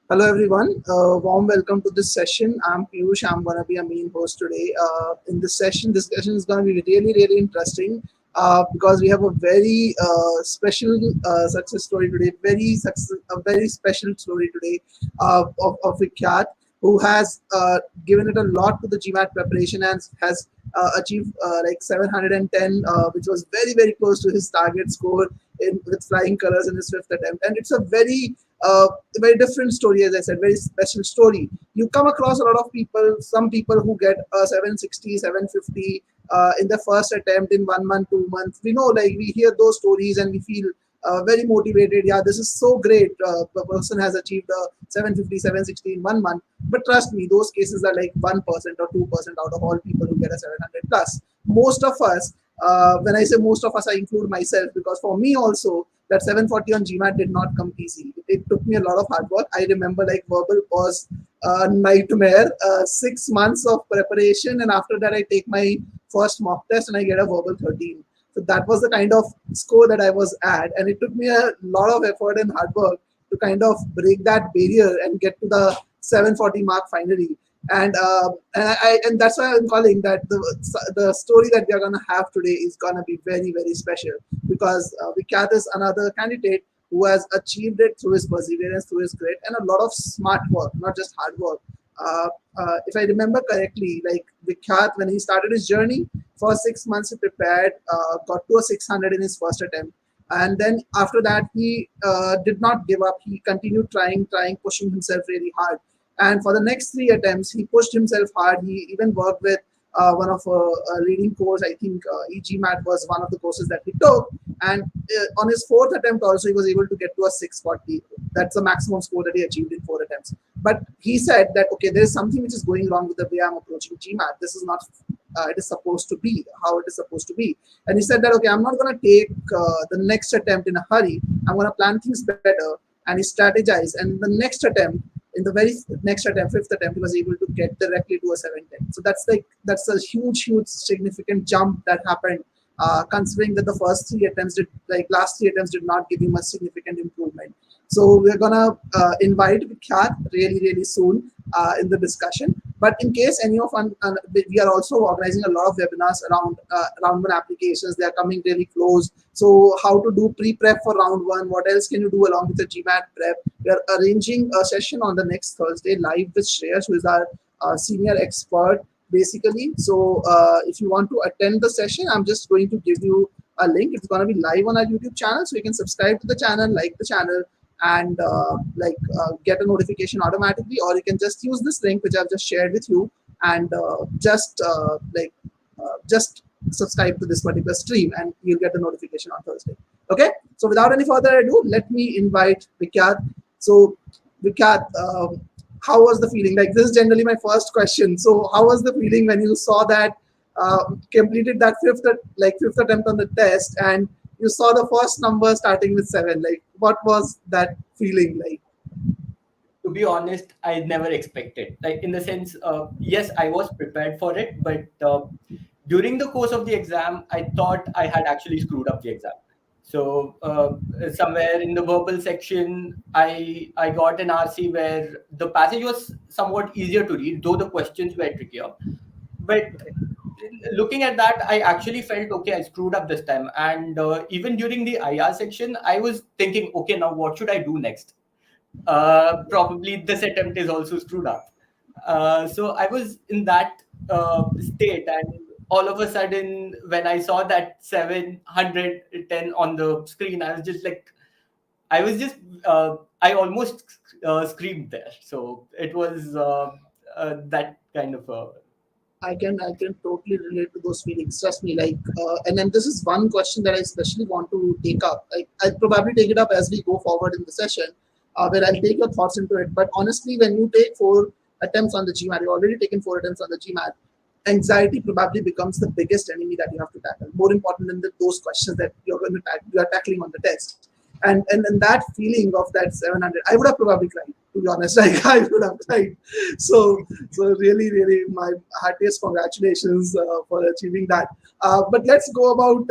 Hello everyone, warm welcome to this session. I'm Piyush. I'm going to be a main host today. In this session is going to be really interesting because we have a very special success story today. A very special story today of Vikhyath, who has given it a lot to the GMAT preparation and has achieved like 710, which was very close to his target score with flying colors in his fifth attempt. And it's a very different story, as I said, very special story. You come across a lot of people, some people who get 760, 750 in the first attempt in 1 month, 2 months. We know, like, we hear those stories and we feel very motivated. Yeah, this is so great. The person has achieved 750, 760 in 1 month. But trust me, those cases are like 1% or 2% out of all people who get a 700 plus. Most of us, when I say most of us, I include myself, because for me also, that 740 on GMAT did not come easy. It took me a lot of hard work. I remember, like, verbal was a nightmare. 6 months of preparation, and after that, I take my first mock test and I get a verbal 13. So that was the kind of score that I was at, and it took me a lot of effort and hard work to kind of break that barrier and get to the 740 mark finally. And that's why I'm calling that the story that we are gonna have today is gonna be very special, because Vikhyath is another candidate who has achieved it through his perseverance, through his grit, and a lot of smart work, not just hard work. If I remember correctly, like, Vikhyath, when he started his journey, for 6 months he prepared, got to a 600 in his first attempt, and then after that he did not give up. He continued trying, pushing himself really hard. And for the next 3 attempts, he pushed himself hard. He even worked with one of a leading course. I think E-GMAT was one of the courses that he took. And on his fourth attempt, also, he was able to get to a 640. That's the maximum score that he achieved in 4 attempts. But he said that, okay, there is something which is going wrong with the way I'm approaching GMAT. This is not it is supposed to be, how it is supposed to be. And he said that, okay, I'm not going to take the next attempt in a hurry. I'm going to plan things better. And he strategized. And the next attempt, in the very next attempt, fifth attempt, he was able to get directly to a 710. So that's a huge significant jump that happened, considering that the first 3 attempts did, like, last 3 attempts did not give him a significant improvement. So we're gonna invite Vikhyath really soon in the discussion. But in case any of we are also organizing a lot of webinars around round one applications. They are coming really close. So how to do pre-prep for round one? What else can you do along with the GMAT prep? We are arranging a session on the next Thursday live with Shreyas, who is our senior expert, basically. So if you want to attend the session, I'm just going to give you a link. It's going to be live on our YouTube channel, so you can subscribe to the channel, like the channel, and get a notification automatically, or you can just use this link which I've just shared with you, and just subscribe to this particular stream and you'll get the notification on Thursday. Okay, so without any further ado, let me invite Vikhyath. So Vikhyath, how was the feeling? Like, this is generally my first question. So how was the feeling when you saw that completed that fifth attempt on the test, and you saw the first number starting with 7? Like, what was that feeling like? To be honest, I never expected. Like, in the sense, yes, I was prepared for it, but during the course of the exam, I thought I had actually screwed up the exam. So somewhere in the verbal section, I got an RC where the passage was somewhat easier to read, though the questions were trickier. But looking at that, I actually felt, okay, I screwed up this time. And even during the IR section, I was thinking, okay, now what should I do next? Probably this attempt is also screwed up. So I was in that state, and all of a sudden, when I saw that 710 on the screen, I almost screamed there. So it was that kind of I can totally relate to those feelings. Trust me, like, and then this is one question that I especially want to take up. I'll probably take it up as we go forward in the session, where I'll take your thoughts into it. But honestly, when you take 4 attempts on the GMAT, you've already taken 4 attempts on the GMAT. Anxiety probably becomes the biggest enemy that you have to tackle, more important than those questions that you are tackling on the test. And then that feeling of that 700, I would have probably cried, to be honest. Like, I would have cried. So really my heartiest congratulations for achieving that. But let's go about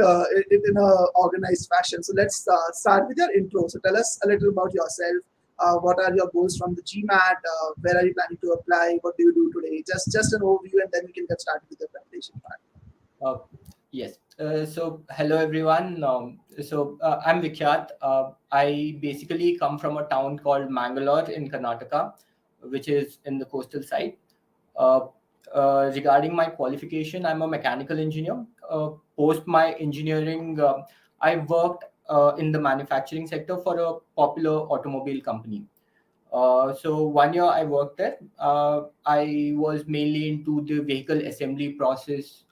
it in a organized fashion. So let's start with your intro. So tell us a little about yourself. what are your goals from the GMAT, where are you planning to apply, what do you do today? Just an overview, and then we can get started with the preparation part. Uh, yes. So, hello everyone. I'm Vikhyath. I basically come from a town called Mangalore in Karnataka, which is in the coastal side. Uh, Regarding my qualification, I'm a mechanical engineer. Post my engineering, I worked in the manufacturing sector for a popular automobile company. So 1 year I worked there. I was mainly into the vehicle assembly process.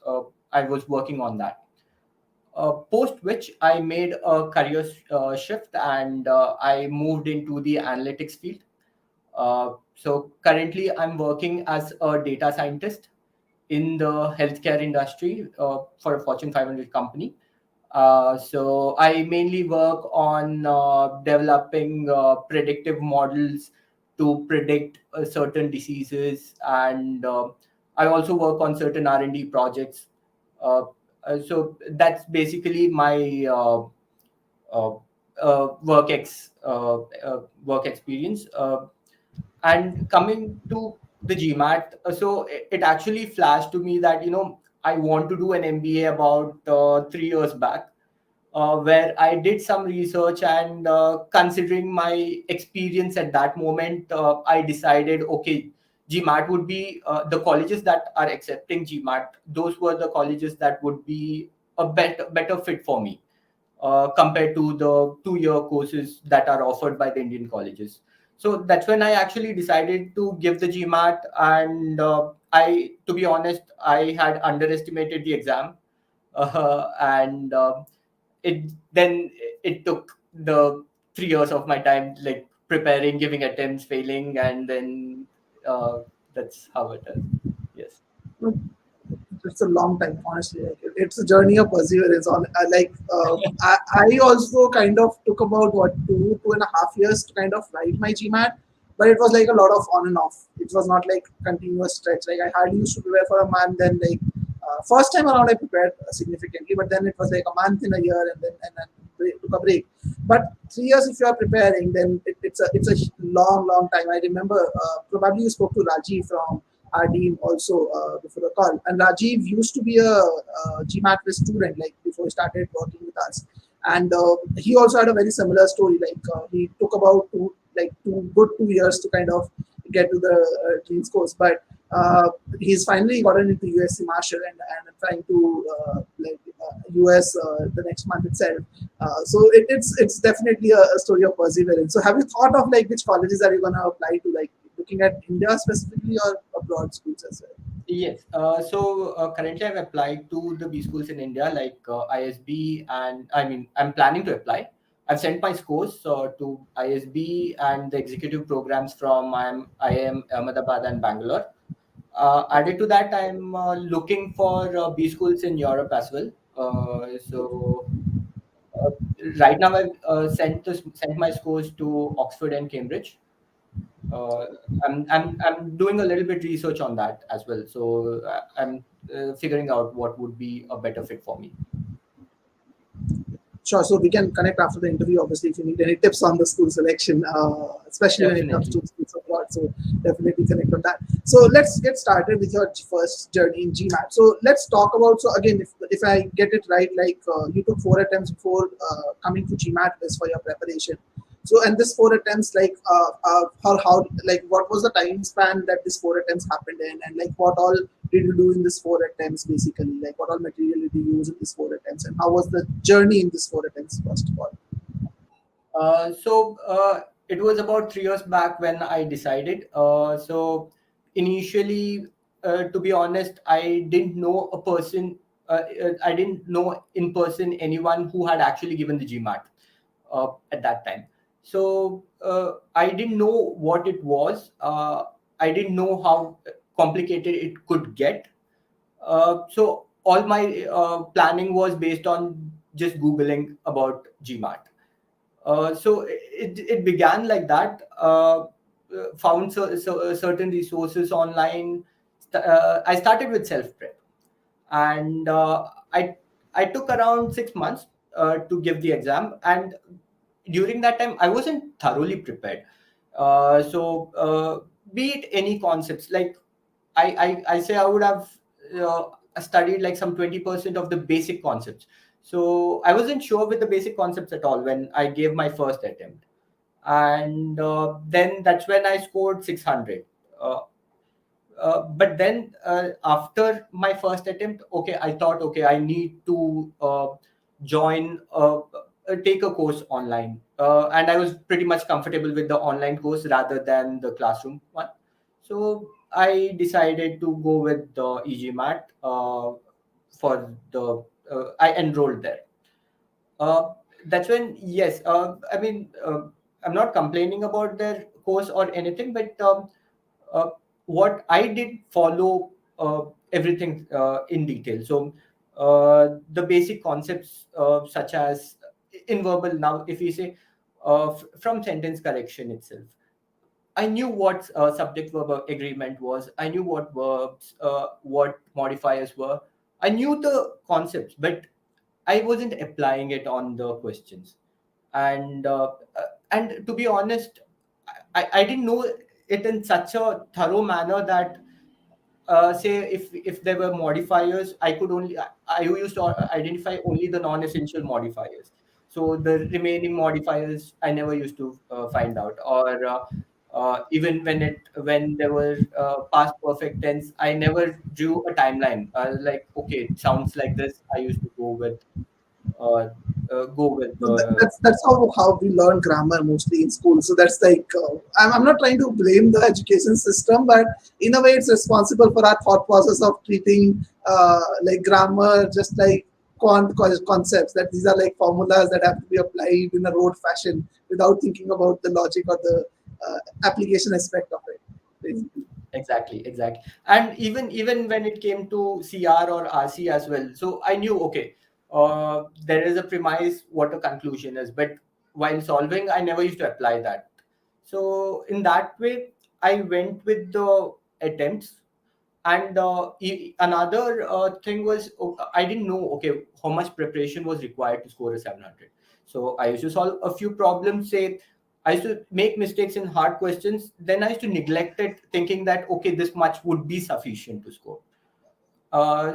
I was working on that. Post which I made a career shift and I moved into the analytics field. So currently I'm working as a data scientist in the healthcare industry for a Fortune 500 company. So I mainly work on developing predictive models to predict certain diseases, and I also work on certain R&D projects. Uh, so that's basically my uh, work experience. And coming to the GMAT, so it actually flashed to me that I want to do an MBA about 3 years back, where I did some research and considering my experience at that moment, I decided okay, GMAT would be the colleges that are accepting GMAT. Those were the colleges that would be a better fit for me compared to the 2 year courses that are offered by the Indian colleges. So that's when I actually decided to give the GMAT, and to be honest, I had underestimated the exam, and it took the 3 years of my time, like preparing, giving attempts, failing, and then uh, that's how it is. Yes. It's a long time, honestly. Like, it's a journey of perseverance. I also kind of took about what 2.5 years to kind of write my GMAT, but it was like a lot of on and off. It was not like continuous stretch. Like I hardly used to prepare for a month. Then like first time around I prepared significantly, but then it was like a month in a year, and then took a break. But 3 years if you are preparing, then it's a long time. I remember probably you spoke to Rajiv from our team also before the call. And Rajiv used to be a GMATWhiz student, like before he started working with us. And he also had a very similar story. Like he took about two good 2 years to kind of get to the dreams course, but he's finally gotten into USC Marshall and trying to US the next month itself. So it's definitely a story of perseverance. So have you thought of like which colleges are you going to apply to, like looking at India specifically or abroad schools as well? Yes. Currently I've applied to the B schools in India, like ISB, and I mean, I'm planning to apply. I've sent my scores to ISB and the executive programs from IIM Ahmedabad and Bangalore. Added to that, I'm looking for B schools in Europe as well. Uh, right now, I've sent my scores to Oxford and Cambridge. uh, I'm doing a little bit research on that as well. So I'm figuring out what would be a better fit for me. Sure. So we can connect after the interview, obviously, if you need any tips on the school selection, especially when it comes to Definitely. schools abroad. So definitely connect on that. So let's get started with your first journey in GMAT. So let's talk about. So again, if I get it right, like you took 4 attempts before coming to GMAT is for your preparation. So and this 4 attempts, like how like what was the time span that this 4 attempts happened in, and like what all did you do in this 4 attempts basically? Like what all material did you use in this 4 attempts, and how was the journey in this 4 attempts first of all? It was about 3 years back when I decided. So initially, to be honest, I didn't know a person. I didn't know in person anyone who had actually given the GMAT at that time. So I didn't know what it was. I didn't know how complicated it could get. So all my planning was based on just googling about GMAT. So it began like that. Found certain resources online. I started with self prep, and I took around 6 months to give the exam. And during that time, I wasn't thoroughly prepared. Be it any concepts, like I say I would have uh, studied like some 20% of the basic concepts. So I wasn't sure with the basic concepts at all when I gave my first attempt. And then that's when I scored 600. Uh, but then after my first attempt, okay, I thought, okay, I need to join, take a course online. And I was pretty much comfortable with the online course rather than the classroom one. So I decided to go with the E-GMAT for the, I enrolled there. Uh, that's when, yes, I mean, I'm not complaining about their course or anything, but uh, what I did follow everything in detail. So the basic concepts such as in verbal, now if we say from sentence correction itself, I knew what subject verb agreement was. I knew what verbs, what modifiers were. I knew the concepts, but I wasn't applying it on the questions. And to be honest, I didn't know it in such a thorough manner that say if there were modifiers, I used to identify only the non-essential modifiers. So the remaining modifiers I never used to find out. Or even when there were past perfect tense, I never drew a timeline. Like, okay, it sounds like this. I used to uh, go with So the. that's how we learn grammar mostly in school. So that's like I'm not trying to blame the education system, but in a way it's responsible for our thought process of treating like grammar just like concepts, that these are like formulas that have to be applied in a rote fashion without thinking about the logic or the application aspect of it, basically. Exactly, exactly. And even when it came to CR or RC as well, so I knew, okay, there is a premise, what a conclusion is, but while solving, I never used to apply that. So in that way, I went with the attempts. And another thing was, I didn't know, okay, how much preparation was required to score a 700. So I used to solve a few problems. Say I used to make mistakes in hard questions, then I used to neglect it, thinking that, okay, this much would be sufficient to score.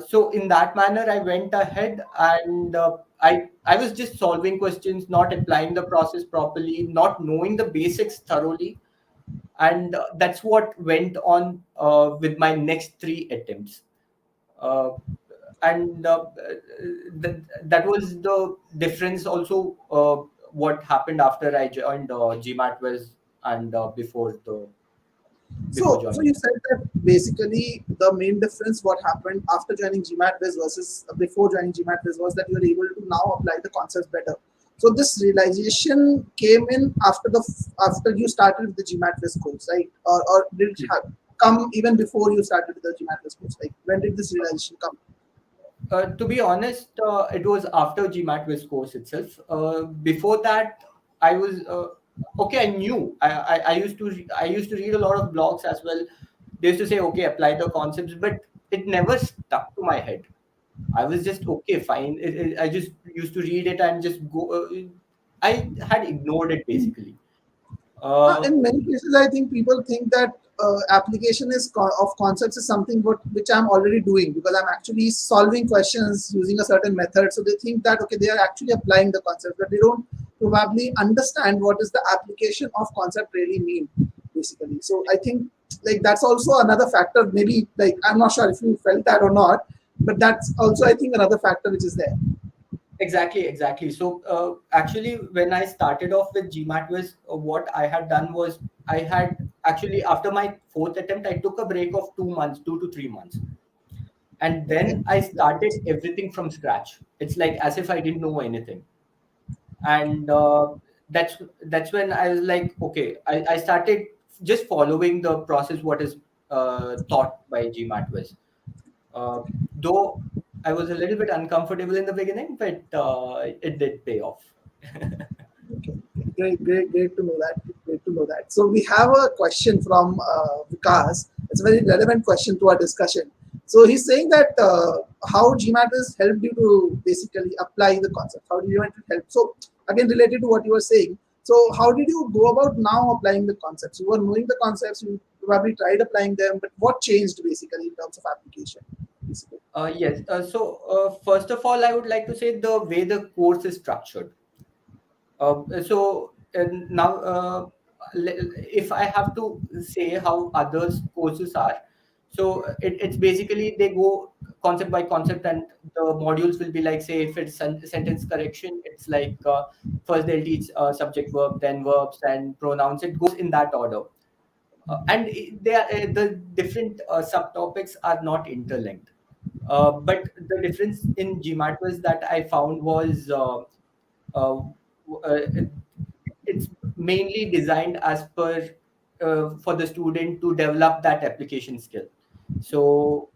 So in that manner, I went ahead, and I was just solving questions, not applying the process properly, not knowing the basics thoroughly. And that's what went on with my next three attempts. uh, and that was the difference also, what happened after I joined GMATWhiz, and before So joining you them. said that basically the main difference what happened after joining GMATWhiz versus before joining GMATWhiz was that you were able to now apply the concepts better. So this realization came in after you started with the GMATWhiz course, right? Or did it come even before you started with the GMATWhiz course? Like when did this realization come? To be honest, it was after GMATWhiz course itself. Before that, I was okay. I knew. I used to I used to read a lot of blogs as well. They used to say, okay, apply the concepts, but it never stuck to my head. I was just okay, fine. I just used to read it and just go. I had ignored it basically. Uh, In many cases, I think people think that application of concepts is something which I'm already doing because I'm actually solving questions using a certain method. So they think that okay, they are actually applying the concept, but they don't probably understand what does the application of concept really mean, basically. So I think like that's also another factor. Maybe like I'm not sure if you felt that or not, but that's also I think another factor which is there. Exactly, exactly. So actually, when I started off with GMATWhiz, what I had done was I had actually, after my fourth attempt, I took a break of 2 months, 2 to 3 months, and Okay. then I started everything from scratch. It's like as if I didn't know anything. And that's when I was like, okay, I started just following the process what is taught by GMATWhiz. Uh, though I was a little bit uncomfortable in the beginning, but it did pay off. Okay, great to know that. Great to know that. So we have a question from Vikas. It's a very relevant question to our discussion. So he's saying that how GMAT has helped you to basically apply the concept. How do you want to help? So again, related to what you were saying. So how did you go about now applying the concepts? You were knowing the concepts, you probably tried applying them, but what changed basically in terms of application? Basically? Yes. First of all, I would like to say the way the course is structured. Now, if I have to say how others courses are, so it's basically they go concept by concept, and the modules will be like, say, if it's sentence correction, it's like first they'll teach subject verb, then verbs and pronouns. It goes in that order, the different subtopics are not interlinked. But the difference in GMAT was that I found was uh, it, it's mainly designed as per for the student to develop that application skill. So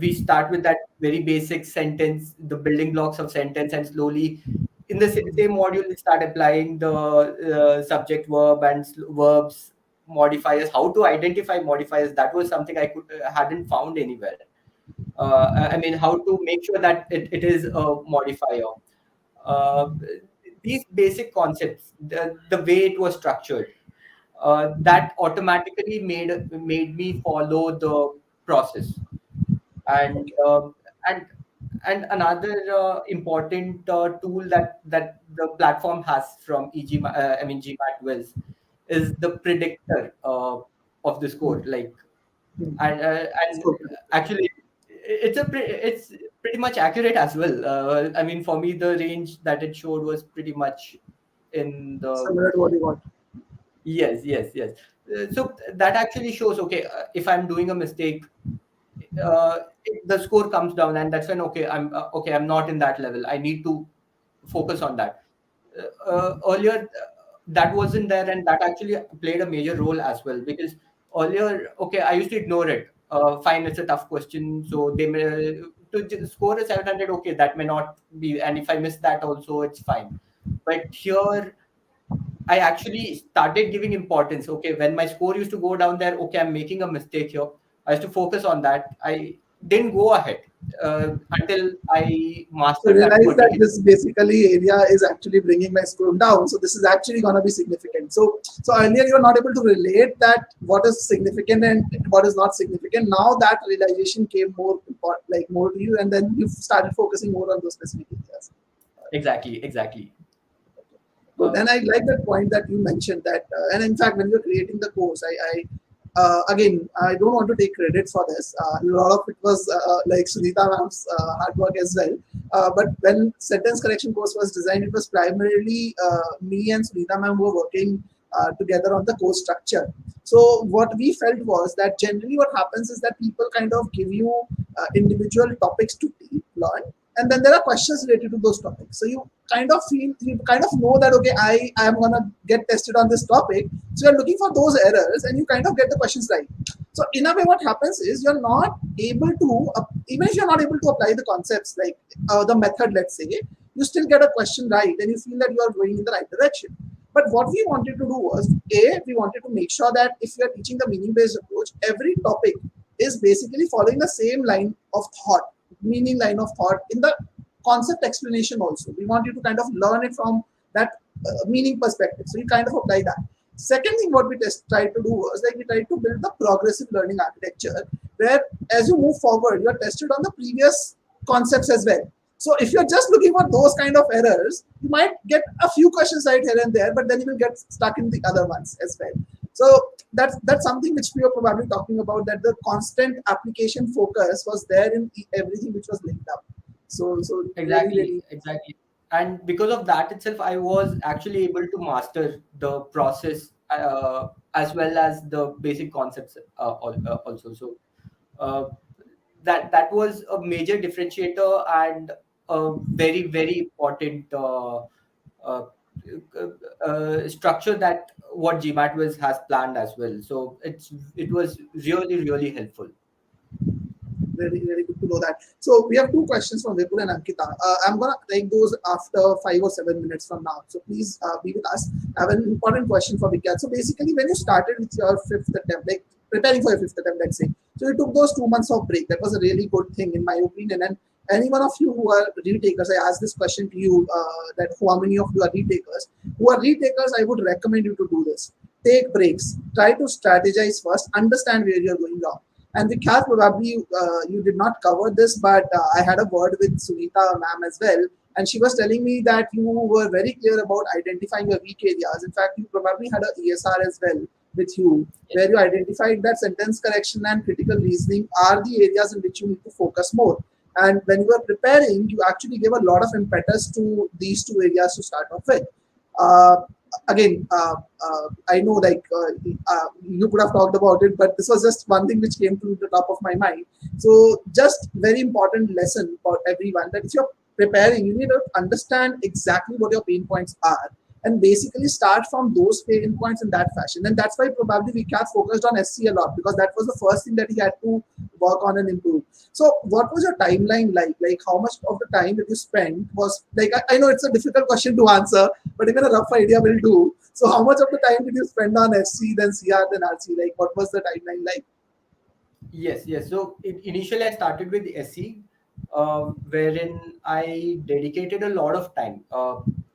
we start with that very basic sentence, the building blocks of sentence, and slowly in the same module we start applying the subject verb and verbs, modifiers, how to identify modifiers. That was something I could hadn't found anywhere. I mean, how to make sure that it is a modifier. uh, these basic concepts, the way it was structured, that automatically made me follow the process. And Okay. and and another important tool that the platform has from GMATWhiz is the predictor of the Hmm. score. Like, Hmm. and So good. actually it's pretty much accurate as well. I mean, for me, the range that it showed was pretty much in the. Similar to what you want. Yes, yes, yes. So that actually shows, okay, if I'm doing a mistake, the score comes down, and that's when, okay, I'm not in that level. I need to focus on that. Earlier, that wasn't there, and that actually played a major role as well, because earlier, okay, I used to ignore it. Fine, it's a tough question, so they may score a 700. Okay, that may not be, and if I miss that also, it's fine. But here, I actually started giving importance. Okay, when my score used to go down there, okay, I'm making a mistake here. I used to focus on that. I didn't go ahead until I So mastered that realize that particular. this basically area is actually bringing my score down. So this is actually going to be significant. So earlier you were not able to relate that what is significant and what is not significant. Now that realization came more important, like more to you, and then you started focusing more on those specific areas. Exactly, exactly. Good. Uh, And I like that point that you mentioned that, and in fact, when you're creating the course, again, I don't want to take credit for this. A lot of it was like Sunita ma'am's hard work as well. But when sentence correction course was designed, it was primarily me and Sunita ma'am were working together on the course structure. So what we felt was that generally what happens is that people kind of give you individual topics to learn, and then there are questions related to those topics. So you kind of know that, okay, I am gonna get tested on this topic, so you're looking for those errors and you kind of get the questions right. So in a way what happens is you're not able to even if you're not able to apply the concepts, like the method, let's say, you still get a question right and you feel that you are going in the right direction. But what we wanted to do was, we wanted to make sure that if we are teaching the meaning based approach, every topic is basically following the same line of thought, meaning line of thought in the concept explanation also. We want you to kind of learn it from that meaning perspective. So you kind of apply that. Second thing, what we tried to do was, like, we tried to build the progressive learning architecture, where as you move forward, you are tested on the previous concepts as well. So if you're just looking for those kind of errors, you might get a few questions right here and there, but then you will get stuck in the other ones as well. So that's something which we are probably talking about, that the constant application focus was there in everything which was linked up. So really, exactly, really exactly. And because of that itself, I was actually able to master the process, as well as the basic concepts also. So uh, that was a major differentiator, and a very very important uh, structure that what GMATWhiz has planned as well. So it was really really helpful. very, very good to know that. So we have two questions from Vipul and Ankita. I'm gonna take those after 5 or 7 minutes from now. So please be with us. I have an important question for Vikhyath. So basically, when you started with your fifth attempt, like preparing for your fifth attempt, let's say, so you took those 2 months of break. That was a really good thing, in my opinion. And any one of you who are retakers, I ask this question to you, that how many of you are retakers? Who are retakers, I would recommend you to do this. Take breaks. Try to strategize first. Understand where you're going wrong. And Vikhyath, probably you did not cover this, but I had a word with Sunita ma'am as well, and she was telling me that you were very clear about identifying your weak areas. In fact, you probably had a ESR as well with you, Yes. where you identified that sentence correction and critical reasoning are the areas in which you need to focus more. And when you were preparing, you actually gave a lot of impetus to these two areas to start off with. Uh, Again, I know like you could have talked about it, but this was just one thing which came to the top of my mind. So, just very important lesson for everyone that if you're preparing, you need to understand exactly what your pain points are and basically start from those pain points in that fashion. And that's why probably we can't focused on SC a lot because that was the first thing that he had to work on and improve. So what was your timeline like? Like how much of the time that you spent was like I know it's a difficult question to answer, but even a rough idea will do. So how much of the time did you spend on SC, then CR, then RC? Like what was the timeline like? Yes, yes. So initially, I started with SE, wherein I dedicated a lot of time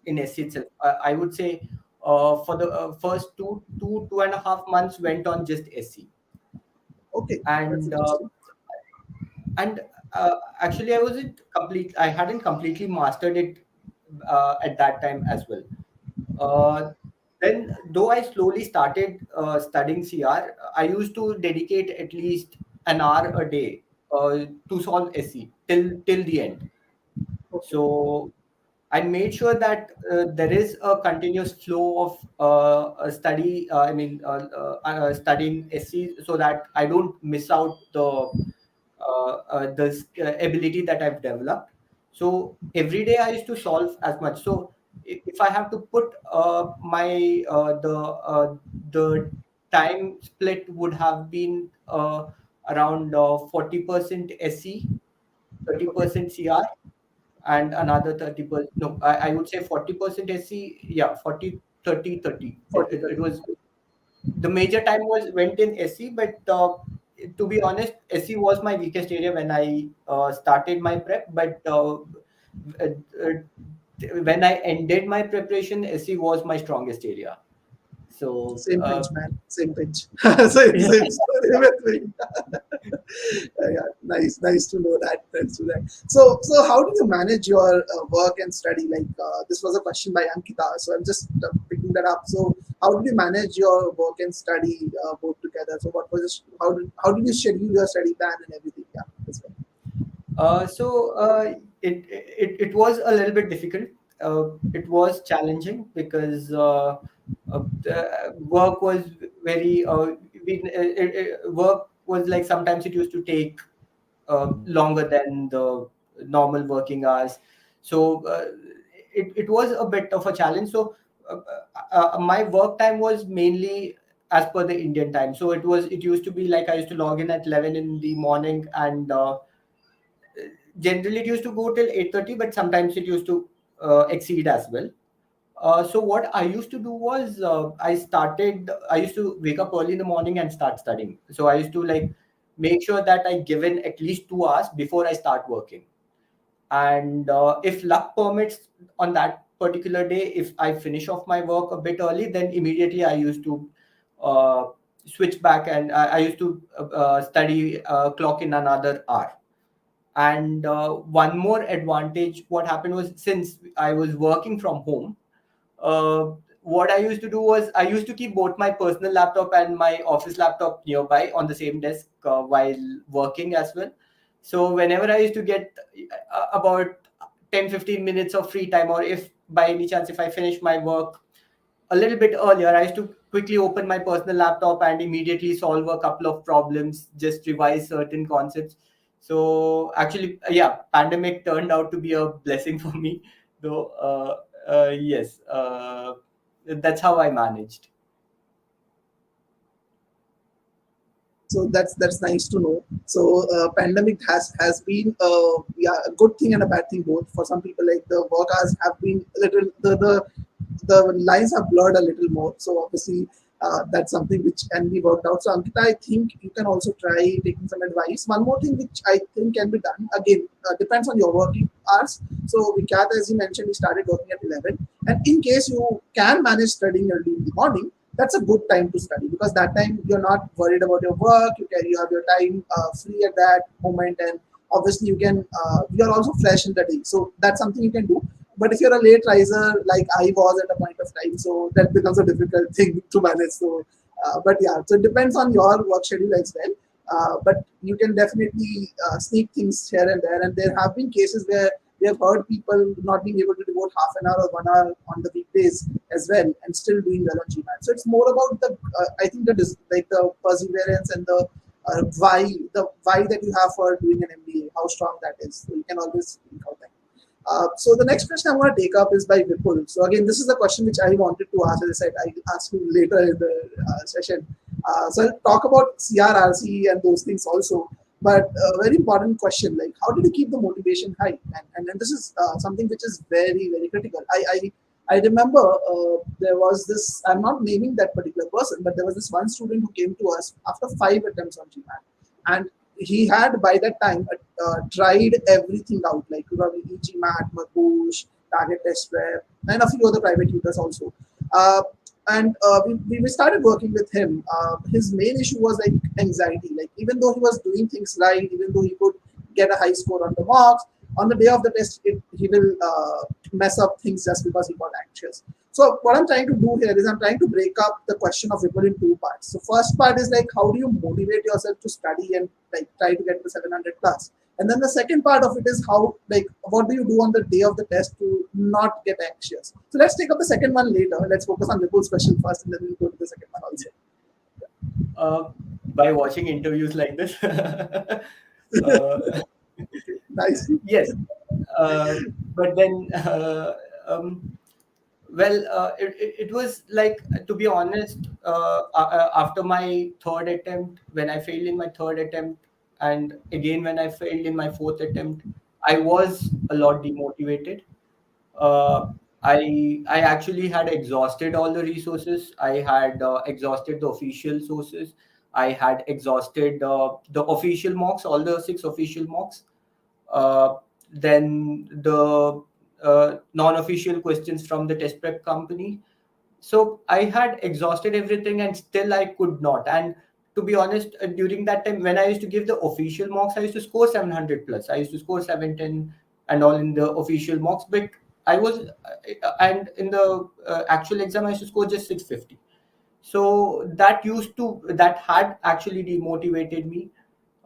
in SE itself. I would say for the first two and a half months went on just SE, Okay, that's and interesting. and actually, I hadn't completely mastered it at that time as well. Uh, then, though I slowly started studying CR, I used to dedicate at least an hour a day to solve SE till the end. Okay, So I made sure that there is a continuous flow of a study. Studying SE so that I don't miss out the ability that I've developed. So every day I used to solve as much. So if I have to put the time split would have been around 40% SE, okay, 30% CR, and another 30%. No, I would say 40% SC. Yeah, 40, 30, 30. 40, 30. It was the major time was went in SC, but to be honest, SC was my weakest area when I started my prep. But uh, when I ended my preparation, SC was my strongest area. So Same pinch, man. Same pinch. Same story with me. Yeah, nice, nice to know that. Nice to know that. So how do you manage your work and study? Like this was a question by Ankita, so I'm just picking that up. So how did you manage your work and study both together? So what was how did you schedule your study plan and everything? Yeah, that's right. it was a little bit difficult. It was challenging because the work was very work was like sometimes it used to take longer than the normal working hours. So it was a bit of a challenge. So my work time was mainly as per the Indian time. So it used to be like I used to log in at 11 in the morning, and generally it used to go till 8:30, but sometimes it used to exceed as well. So what I used to do was I used to wake up early in the morning and start studying. So I used to like make sure that I give in at least 2 hours before I start working. And if luck permits, on that particular day, if I finish off my work a bit early, then immediately I used to uh, switch back, and I used to study clock in another hour. And one more advantage, what happened was, since I was working from home, uh, what I used to do was I used to keep both my personal laptop and my office laptop nearby on the same desk while working as well. So whenever I used to get about 10-15 minutes of free time, or if by any chance if I finish my work a little bit earlier, I used to quickly open my personal laptop and immediately solve a couple of problems, just revise certain concepts. So actually, yeah, pandemic turned out to be a blessing for me, though. Yes, that's how I managed. So that's nice to know. So pandemic has been yeah, a good thing and a bad thing both. For some people, like the work hours have been a little the lines have blurred a little more. So obviously That's something which can be worked out. So Ankita, I think you can also try taking some advice. One more thing which I think can be done, again, depends on your working hours. So Vikhyath, as you mentioned, he started working at 11. And in case you can manage studying early in the morning, that's a good time to study, because that time you're not worried about your work. You have your time free at that moment, and obviously you're also fresh in the day. So that's something you can do. But if you're a late riser like I was at a point of time, so that becomes a difficult thing to manage. So, but yeah, so it depends on your work schedule as well. But you can definitely sneak things here and there. And there have been cases where we have heard people not being able to devote half an hour or 1 hour on the weekdays as well, and still doing well on GMAT. So it's more about I think like the perseverance and the why that you have for doing an MBA, how strong that is. So you can always think out that. So the next question I'm going to take up is by Vipul. So again, this is the question which I wanted to ask. As I said, I ask you later in the session. So I'll talk about CRRC and those things also. But a very important question, like how did you keep the motivation high? And this is something which is very, very critical. I remember there was this, I'm not naming that particular person, but there was this one student who came to us after 5 attempts on GMAT. And he had by that time tried everything out, like probably E-GMAT, Makush, Target Test Prep, and a few other private tutors also. Uh, and we started working with him. His main issue was like anxiety. Like even though he was doing things right, even though he could get a high score on the marks, on the day of the test, he will mess up things just because he got anxious. So what I'm trying to do here is I'm trying to break up the question of Vipul in two parts. So first part is like how do you motivate yourself to study and like try to get the 700 plus. And then the second part of it is how, like, what do you do on the day of the test to not get anxious? So let's take up the second one later. Let's focus on Vipul's question first, and then we'll go to the second one also. uh, by watching interviews like this. uh, Nice. yes, uh, but then well, it was like, to be honest, after my third attempt, when I failed in my third attempt, and again when I failed in my fourth attempt, I was a lot demotivated. uh, I actually had exhausted all the resources. I had exhausted the official sources. I had exhausted the official mocks, all the six official mocks. Uh, then the non-official questions from the test prep company. So I had exhausted everything, and still I could not. And to be honest, during that time when I used to give the official mocks, I used to score 700 plus. I used to score 710 and all in the official mocks. But I was and in the actual exam I used to score just 650. So that had actually demotivated me.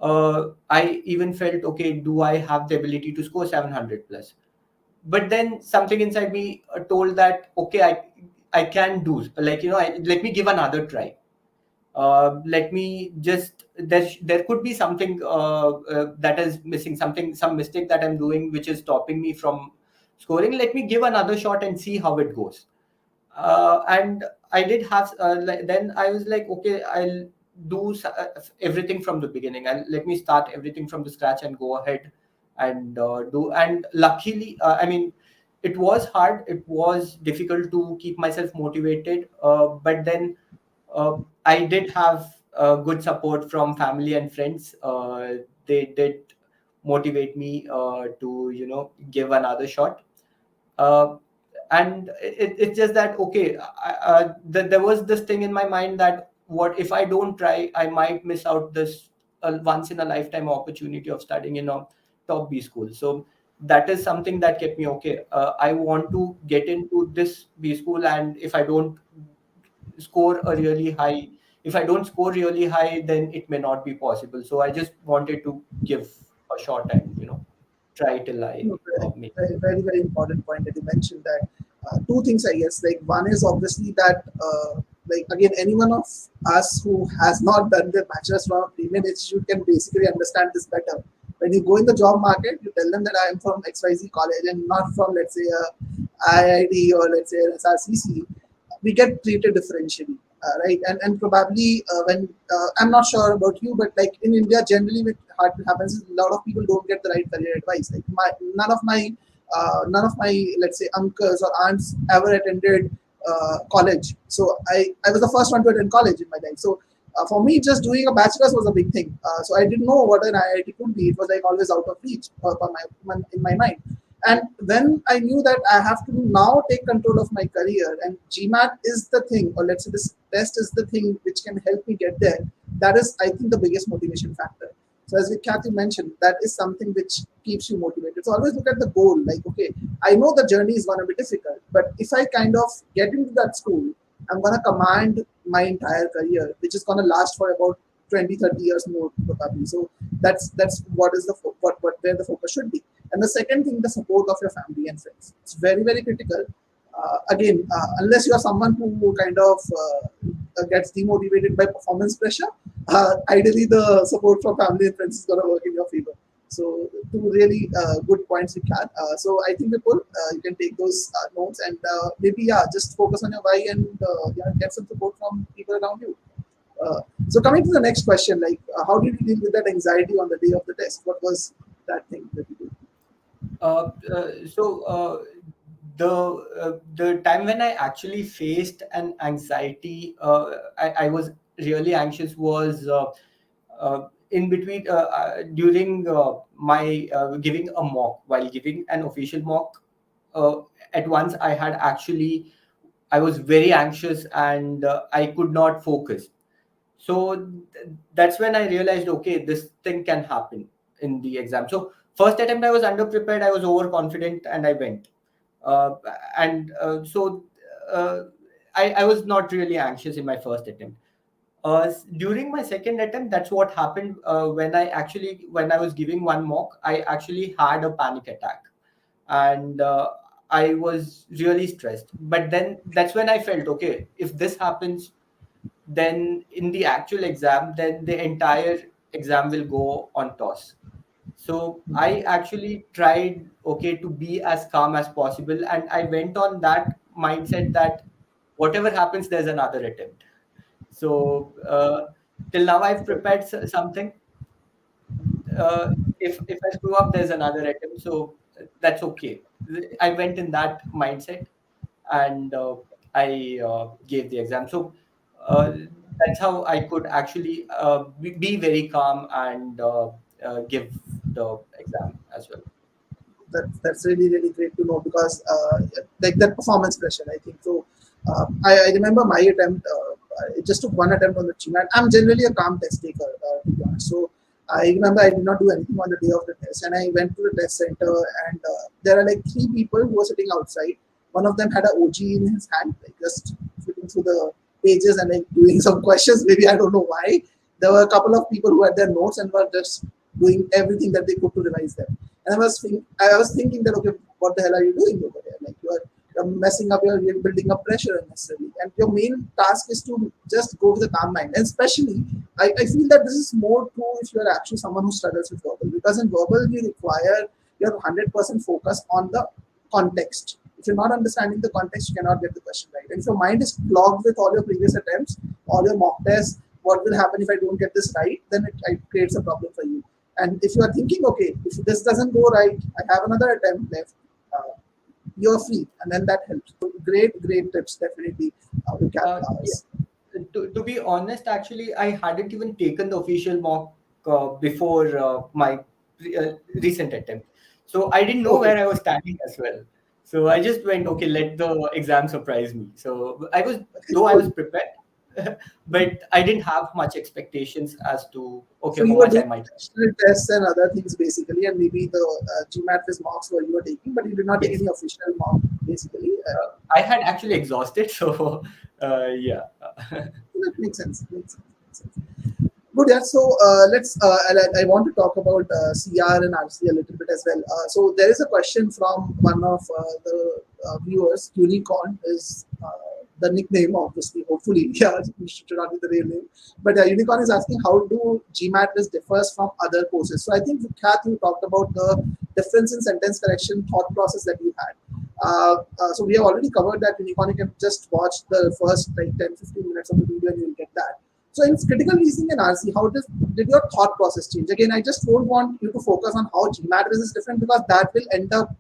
I even felt, okay, do I have the ability to score 700 plus? But then something inside me told that, okay, I can do, like, let me give another try. Let me just, there could be something that is missing, some mistake that I'm doing which is stopping me from scoring. Let me give another shot and see how it goes. And I did have then I was like, okay, I'll do everything from the beginning, and let me start everything from the scratch and go ahead and do. And luckily, I mean, it was hard, it was difficult to keep myself motivated, but then I did have good support from family and friends. They did motivate me to, give another shot. uh, and it's just that, okay, there was this thing in my mind that, what if I don't try, I might miss out this once in a lifetime opportunity of studying in a top B school. So that is something that kept me, okay, I want to get into this B school, and score a really high if I don't score really high, then it may not be possible. So I just wanted to give a shot and, try till I No, very, make. very, very, very important point that you mentioned that two things, I guess. Like one is obviously that like again, anyone of us who has not done their bachelor's from a premium institute can basically understand this better. When you go in the job market, you tell them that I am from XYZ college and not from, let's say, a IIT or let's say an SRCC. We get treated differentially, right? And probably when I'm not sure about you, but like in India, generally what happens is a lot of people don't get the right career advice. Like none of my let's say uncles or aunts ever attended college. So I was the first one to attend college in my life. So for me, just doing a bachelor's was a big thing. So I didn't know what an IIT could be. It was like always out of reach in my mind. And then I knew that I have to now take control of my career, and GMAT is the thing, or let's say this test is the thing which can help me get there. That is, I think, the biggest motivation factor. So as Vikhyath mentioned, that is something which keeps you motivated. So always look at the goal. Like, okay, I know the journey is going to be difficult, but if I kind of get into that school, I'm going to command my entire career, which is going to last for about 20, 30 years more probably. So that's what is the where the focus should be. And the second thing, the support of your family and friends. It's very, very critical. Again, unless you are someone who kind of gets demotivated by performance pressure, ideally the support from family and friends is going to work in your favor. So two really good points we can. So I think people, you can take those notes and maybe just focus on your why and get some support from people around you. So coming to the next question, like how did you deal with that anxiety on the day of the test? What was that thing that you did? So the time when I actually faced an anxiety, I was really anxious was in between during my giving a mock. While giving an official mock, uh, at once I was very anxious and I could not focus. So that's when I realized, okay, this thing can happen in the exam. So first attempt I was underprepared, I was overconfident, and I went. Uh, and so uh, I was not really anxious in my first attempt. During my second attempt, that's what happened. When I was giving one mock, I actually had a panic attack, and I was really stressed. But then that's when I felt, okay, if this happens, then in the actual exam, then the entire exam will go on toss. So I actually tried, okay, to be as calm as possible, and I went on that mindset that whatever happens, there's another attempt. So till now, I've prepared something. Uh, if I screw up, there's another attempt. So that's okay. I went in that mindset, and I gave the exam. So uh, that's how I could actually be very calm and give the exam as well. That's really really great to know because like that performance pressure I think so. I remember my attempt. I just took one attempt on the GMAT. I'm generally a calm test taker to be honest. So I remember I did not do anything on the day of the test, and I went to the test center, and there are like three people who were sitting outside. One of them had a OG in his hand, like just flipping through the pages and like doing some questions. Maybe I don't know why. There were a couple of people who had their notes and were just doing everything that they could to revise them. And I was thinking that, okay, what the hell are you doing over there? Like you're messing up, you're building up pressure unnecessarily. And your main task is to just go with a calm mind. And especially, I feel that this is more true if you're actually someone who struggles with verbal, because in verbal we require your 100% focus on the context. If you're not understanding the context, you cannot get the question right. And if your mind is clogged with all your previous attempts, all your mock tests, what will happen if I don't get this right? Then it creates a problem for you. And if you are thinking, okay, if this doesn't go right, I have another attempt left, you're free. And then that helps. So great, great tips, definitely. We can, To be honest, actually, I hadn't even taken the official mock before my recent attempt. So I didn't know okay. where I was standing as well. So I just went, okay, let the exam surprise me. So though I was prepared, but I didn't have much expectations as to, okay, So how you were much I doing might. additional tests and other things basically, and maybe the GMATWhiz mocks were you were taking, but you did not take Yes, any official mock basically. I had actually exhausted. So yeah. That makes sense. Makes sense. Makes sense. Good, yeah. So let's. I want to talk about CR and RC a little bit as well. So there is a question from one of the viewers. Unicorn is the nickname, obviously. Hopefully, yeah, it should not be the real name. But Unicorn is asking how do GMAT differs from other courses. So I think Vikhyath, you talked about the difference in sentence correction thought process that you had. So we have already covered that. Unicorn, you can just watch the first like 10-15 minutes of the video and you'll get that. So in critical reasoning and RC, how did your thought process change? Again, I just don't want you to focus on how GMAT is different because that will end up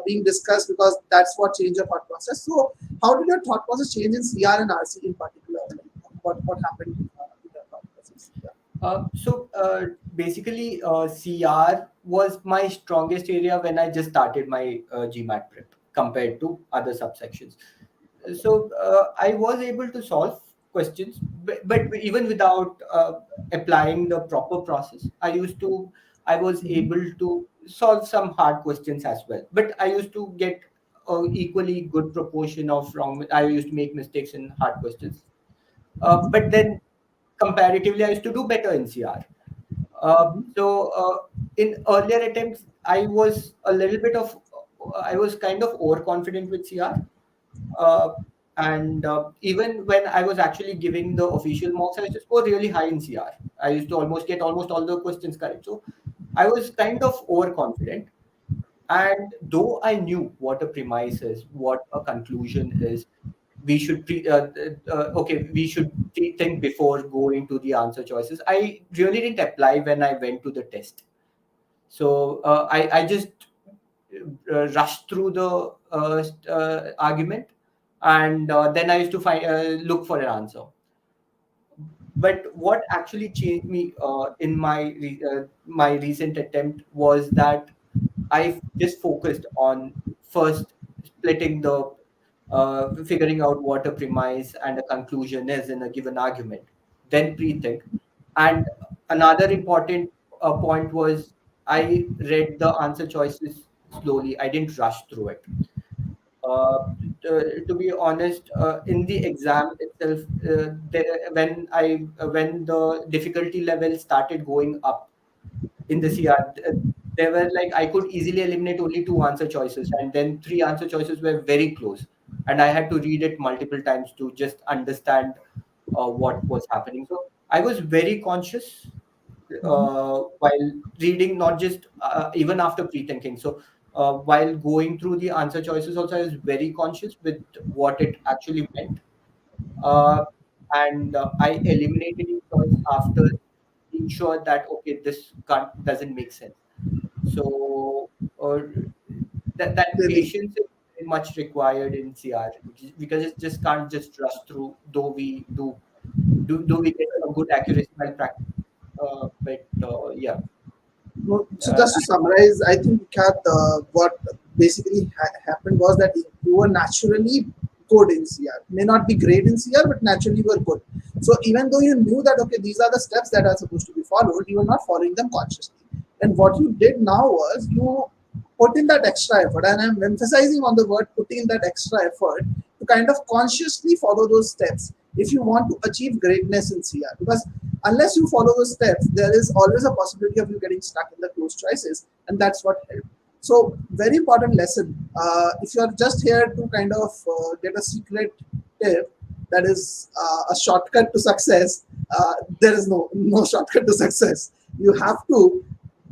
being discussed because that's what changed your thought process. So, how did your thought process change in CR and RC in particular? Like, what happened with your thought process? Yeah. So basically, CR was my strongest area when I just started my GMAT prep compared to other subsections. So I was able to solve questions, but even without applying the proper process, I was Mhm. able to solve some hard questions as well. But I used to get equally good proportion of wrong. I used to make mistakes in hard questions. But then comparatively, I used to do better in CR. So in earlier attempts, I was kind of overconfident with CR. Uh, and even when I was actually giving the official mocks, I used to score really high in CR. I used to almost get almost all the questions correct. So I was kind of overconfident. And though I knew what a premise is, what a conclusion is, we should pre-think before going to the answer choices. I really didn't apply when I went to the test. So I just rushed through the argument, and then I used to find look for an answer. But what actually changed me in my recent attempt was that I just focused on first splitting the figuring out what a premise and a conclusion is in a given argument, then pre-think. And another important point was I read the answer choices slowly. I didn't rush through it. Uh, to be honest, in the exam itself, when the difficulty level started going up in the CR, there were like I could easily eliminate only two answer choices, and then three answer choices were very close, and I had to read it multiple times to just understand what was happening. So I was very conscious Mhm. while reading, not just even after pre-thinking. So while going through the answer choices, also I was very conscious with what it actually meant, uh, and I eliminated each choice after being sure that okay, this doesn't make sense. So uh, that Really, patience is very much required in CR because it just can't just rush through. Though we do we get a good accuracy while practicing, but yeah. no, so Uh, just to summarize, I think Vikhyath, what basically happened was that you were naturally good in CR. May not be great in CR, but naturally you were good. So even though you knew that okay, these are the steps that are supposed to be followed, you were not following them consciously. And what you did now was you put in that extra effort, and I'm emphasizing on the word putting in that extra effort to kind of consciously follow those steps if you want to achieve greatness in CR. Because unless you follow those steps, there is always a possibility of you getting stuck in the close choices, and that's what helped. So, very important lesson. If you're just here to kind of get a secret tip that is a shortcut to success, there is no shortcut to success. You have to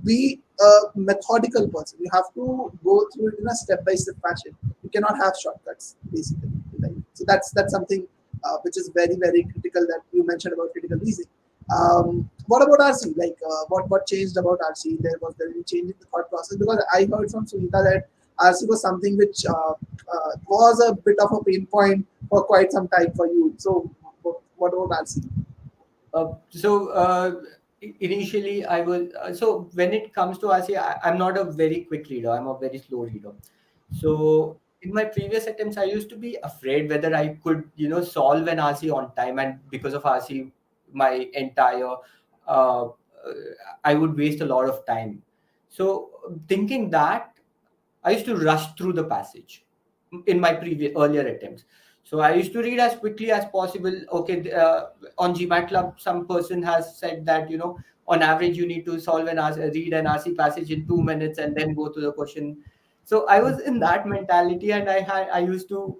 be a methodical person. You have to go through it in a step-by-step fashion. You cannot have shortcuts, basically. Right? So that's something which is very critical that you mentioned about critical reasoning. What about RC? Like, what changed about RC? There any change in the thought process? Because I heard from Sunita that RC was something which was a bit of a pain point for quite some time for you. So, what about RC? so initially I was so when it comes to RC, I'm not a very quick reader. I'm a very slow reader. So in my previous attempts, I used to be afraid whether I could, solve an RC on time, and because of RC, my entire uh, I would waste a lot of time. So thinking that, I used to rush through the passage in my previous earlier attempts. So I used to read as quickly as possible. Okay, on GMAT Club, some person has said that on average you need to read an RC passage in 2 minutes and then go to the question. So I was in that mentality, and I used to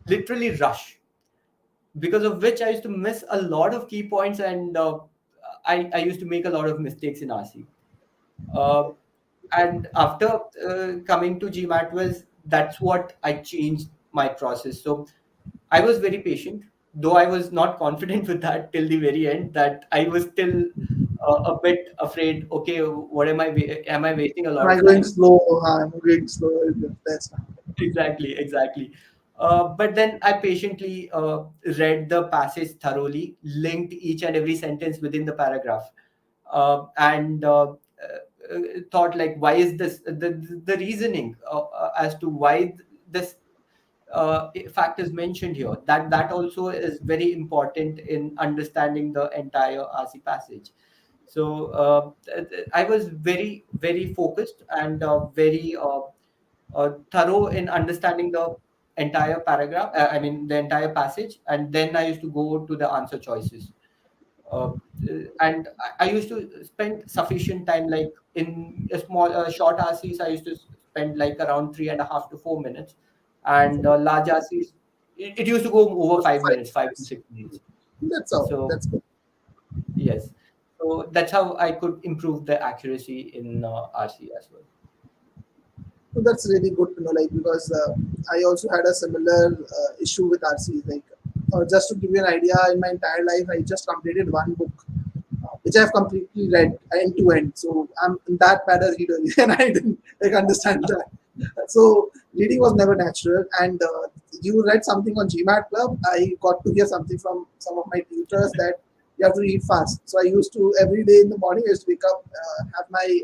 literally rush, because of which I used to miss a lot of key points, and I used to make a lot of mistakes in RC. Uh, and after coming to GMATWhiz, that's what I changed my process. So I was very patient, though I was not confident with that till the very end. That I was still a bit afraid. Okay, what am I wasting a Am lot I of going time? slow? I'm going slow. That's not. Exactly, exactly. But then I patiently read the passage thoroughly, linked each and every sentence within the paragraph, and thought like, why is this the reasoning as to why this fact is mentioned here. That also is very important in understanding the entire RC passage. So I was very focused and very thorough in understanding the entire paragraph. I mean the entire passage, and then I used to go to the answer choices. Uh, and I used to spend sufficient time, like in a small, short RCs, I used to spend like around 3.5 to 4 minutes, and large RCs, it used to go over 5 minutes, 5 to 6 minutes. That's all. So That's good. yes, so that's how I could improve the accuracy in RC as well. So that's really good to know, like because I also had a similar issue with RC. Like, just to give you an idea, in my entire life, I just completed one book, which I've completely read end to end. So I'm that bad a reader, and I didn't like understand that. So reading was never natural. And you read something on GMAT Club. I got to hear something from some of my tutors that you have to read fast. So I used to every day in the morning. I used to wake up, have my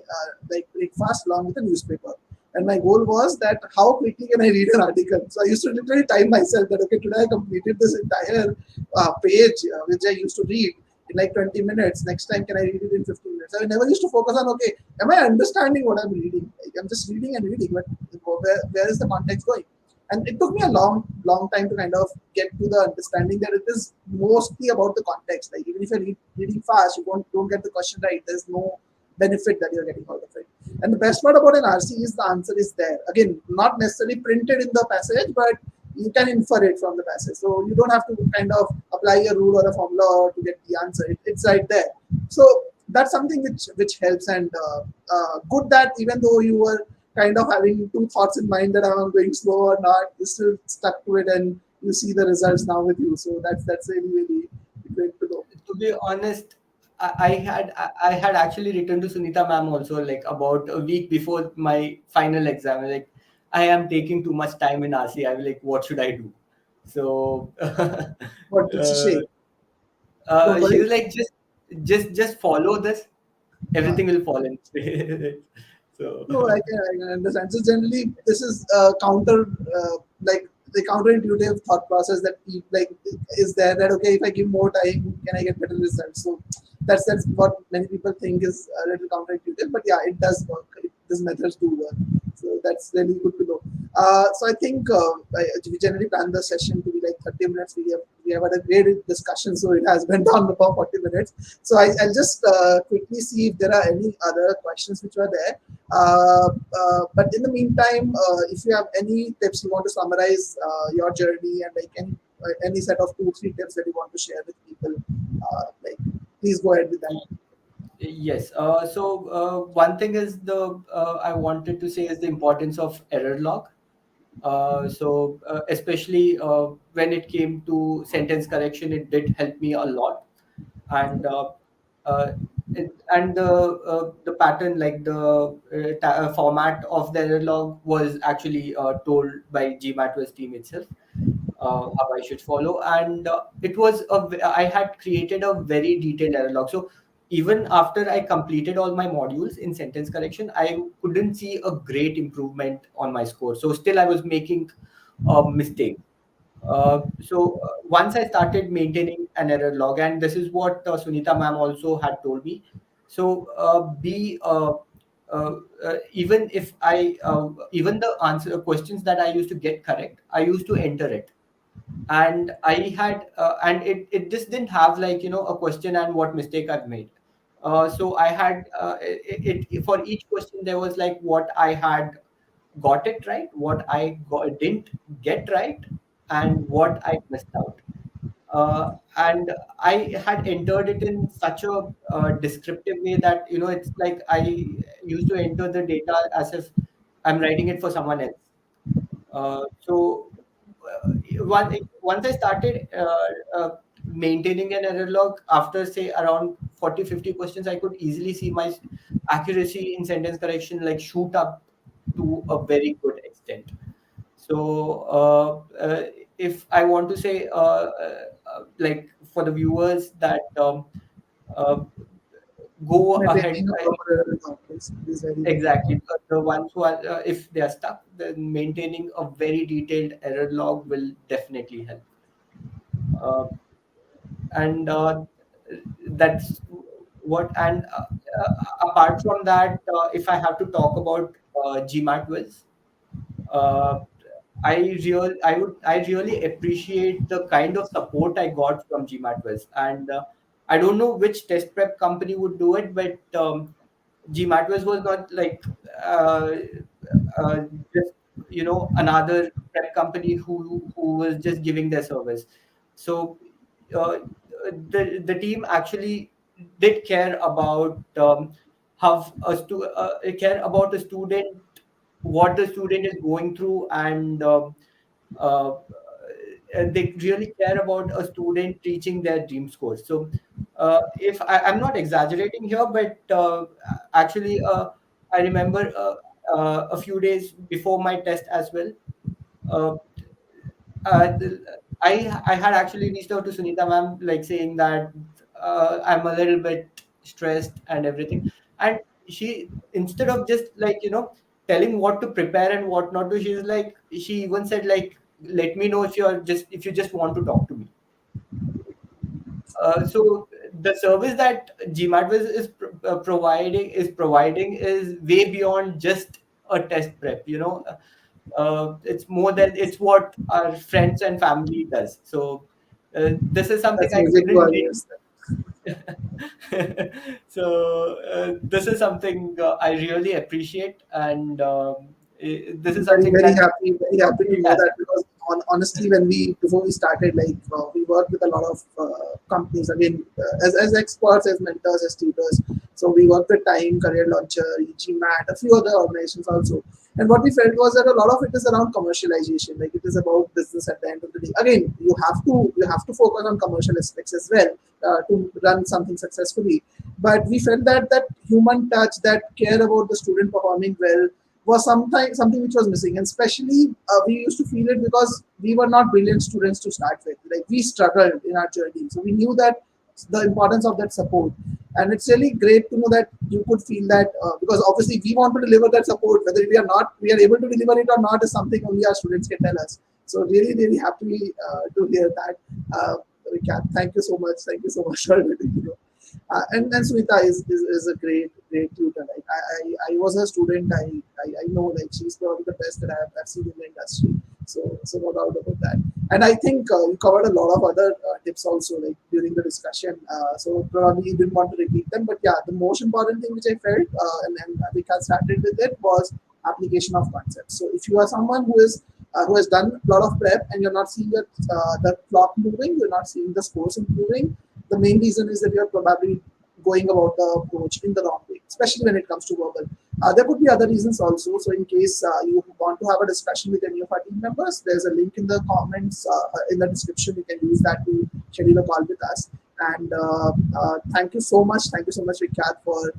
like breakfast along with a newspaper. And my goal was that how quickly can I read an article? So I used to literally time myself that okay, today I completed this entire page which I used to read in like 20 minutes. Next time, can I read it in 15 minutes? I never used to focus on, okay, am I understanding what I'm reading? Like, I'm just reading and reading, but where is the context going? And it took me a long time to kind of get to the understanding that it is mostly about the context. Like, even if you're reading fast, you don't get the question right. There's no benefit that you're getting out of it. And the best part about an RC is the answer is there. Again, not necessarily printed in the passage, but you can infer it from the passage. So you don't have to kind of apply a rule or a formula to get the answer. It's right there. So that's something which helps, and good that even though you were kind of having two thoughts in mind that I'm going slow or not, you still stuck to it and you see the results now with you. So that's really great to know. To be honest, I had actually written to Sunita ma'am also, like about a week before my final exam. Like, I am taking too much time in RC. I was like, what should I do? So What did she say? Don't she worry. was like, just follow this. Uh, Everything will fall in place. So No, I can understand. So generally, this is counter, like the counterintuitive thought process that like is there that okay, if I give more time, can I get better results? So that's what many people think is a little counterintuitive, but yeah, it does work. These methods do work. So that's really good to know. So I think we generally plan the session to be like 30 minutes. We have had a great discussion, so it has went on about 40 minutes. So I'll just quickly see if there are any other questions which were there. But in the meantime, if you have any tips you want to summarize your journey and like any set of 2 3 tips that you want to share with people, like please go ahead with that. yes. One thing is the I wanted to say is the importance of error log. Especially when it came to sentence correction, it did help me a lot. And uh, the pattern, like the format of the error log was actually told by GMATWhiz team itself, how I should follow. And I had created a very detailed error log. So even after I completed all my modules in sentence correction, I couldn't see a great improvement on my score. So still I was making mistakes. Once I started maintaining an error log, and this is what Sunita ma'am also had told me. So be even if even the answer questions that I used to get correct, I used to enter it. And I had and it just didn't have, like, a question and what mistake I've made. So I had for each question there was like what I had got it right, what didn't get right, and what I missed out. And I had entered it in such a descriptive way that, it's like I used to enter the data as if I'm writing it for someone else. Once I started maintaining an error log after say around 40-50 questions, I could easily see my accuracy in sentence correction like shoot up to a very good extent. So if I want to say like for the viewers that uh, go ahead. Maintaining a proper error log is very, very Exactly. important. The ones who are, if they are stuck, then maintaining a very detailed error log will definitely help. Uh, and that's what. And apart from that, if I have to talk about GMATWhiz, uh, I really appreciate the kind of support I got from GMATWhiz, and I don't know which test prep company would do it, but GMATWhiz was not like uh, uh, just another prep company who was just giving their service. So uh, the team actually did care about how care about the student, what the student is going through, and uh, they really care about a student reaching their dream score. So if I'm not exaggerating here, but actually I remember a few days before my test as well, uh, I had actually reached out to Sunita ma'am, like saying that I'm a little bit stressed and everything, and she, instead of just like telling what to prepare and what not to, she even said like, let me know if you just want to talk to me. So the service that GMATWiz is providing is way beyond just a test prep. It's more than it's what our friends and family does. So this is something That's I music to couldn't our get. ears. So this is something I really appreciate, and this is Very, something that very happy to company know has. that, because honestly, when we before we started, like we worked with a lot of companies again, as experts, as mentors, as tutors. So we worked with Time, Career Launcher, E-GMAT, a few other organizations also. And what we felt was that a lot of it is around commercialization. Like, it is about business at the end of the day. Again, you have to focus on commercial aspects as well to run something successfully. But we felt that that human touch, that care about the student performing well, was something which was missing. And especially we used to feel it because we were not brilliant students to start with. Like, we struggled in our journey, so we knew that the importance of that support. And it's really great to know that you could feel that, because obviously we want to deliver that support. Whether we are able to deliver it or not is something only our students can tell us. So really, really happy to hear that. Vikhyath, thank you so much. Thank you so much for letting me know. And Sunita is a great tutor. Like, I was a student. I know, like, she's probably the best that I've seen in the industry. So no doubt about that. And I think you covered a lot of other tips also, like, during the discussion. So probably you didn't want to repeat them, but yeah, the most important thing which I felt, and Vika started with it, was application of concepts. So if you are someone who has done a lot of prep and you're not seeing the clock moving, you're not seeing the scores improving, the main reason is that you're probably going about the approach in the wrong way, especially when it comes to verbal. There could be other reasons also. So in case you want to have a discussion with any of our team members, there's a link in the comments, in the description. You can use that to schedule a call with us. And thank you so much, Vikhyath, for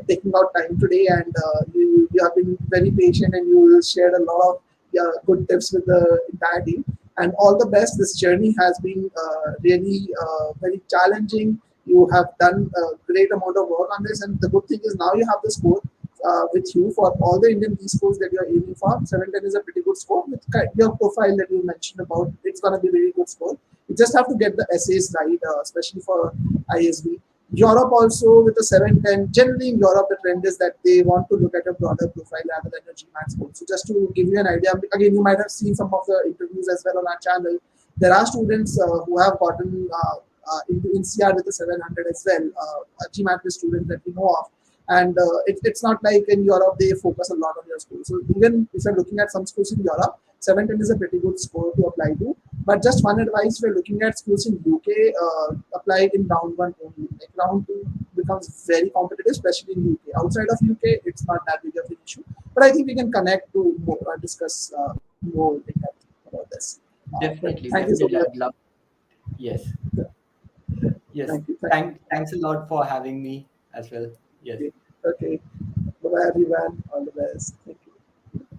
taking out time today. And you have been very patient, and you shared a lot of good tips with the entire team. And all the best. This journey has been really very challenging. You have done a great amount of work on this, and the good thing is now you have the score with you for all the Indian B scores that you're aiming for. 710 is a pretty good score. With your profile that you mentioned about, it's going to be a very good score. You just have to get the essays right, especially for ISB. Europe also with the 710. Generally in Europe, the trend is that they want to look at a broader profile rather than a GMAT score. So just to give you an idea, again, you might have seen some of the interviews as well on our channel. There are students who have gotten into NCR with the 700 as well, GMAT students that we know of. And it's not like in Europe they focus a lot on your school. So even if you're looking at some schools in Europe, 710 is a pretty good score to apply to. But just one advice: we're looking at schools in UK, apply it in round one only. Like, round two becomes very competitive, especially in UK. Outside of UK, it's not that big of an issue. But I think we can connect to more, discuss more in depth about this. But Definitely, thank you so definitely, much. I'd love. Yes. Yes. Thank you. Thank you. Thanks a lot for having me as well. Yes. Okay. Okay. Bye bye, everyone. All the best. Thank you.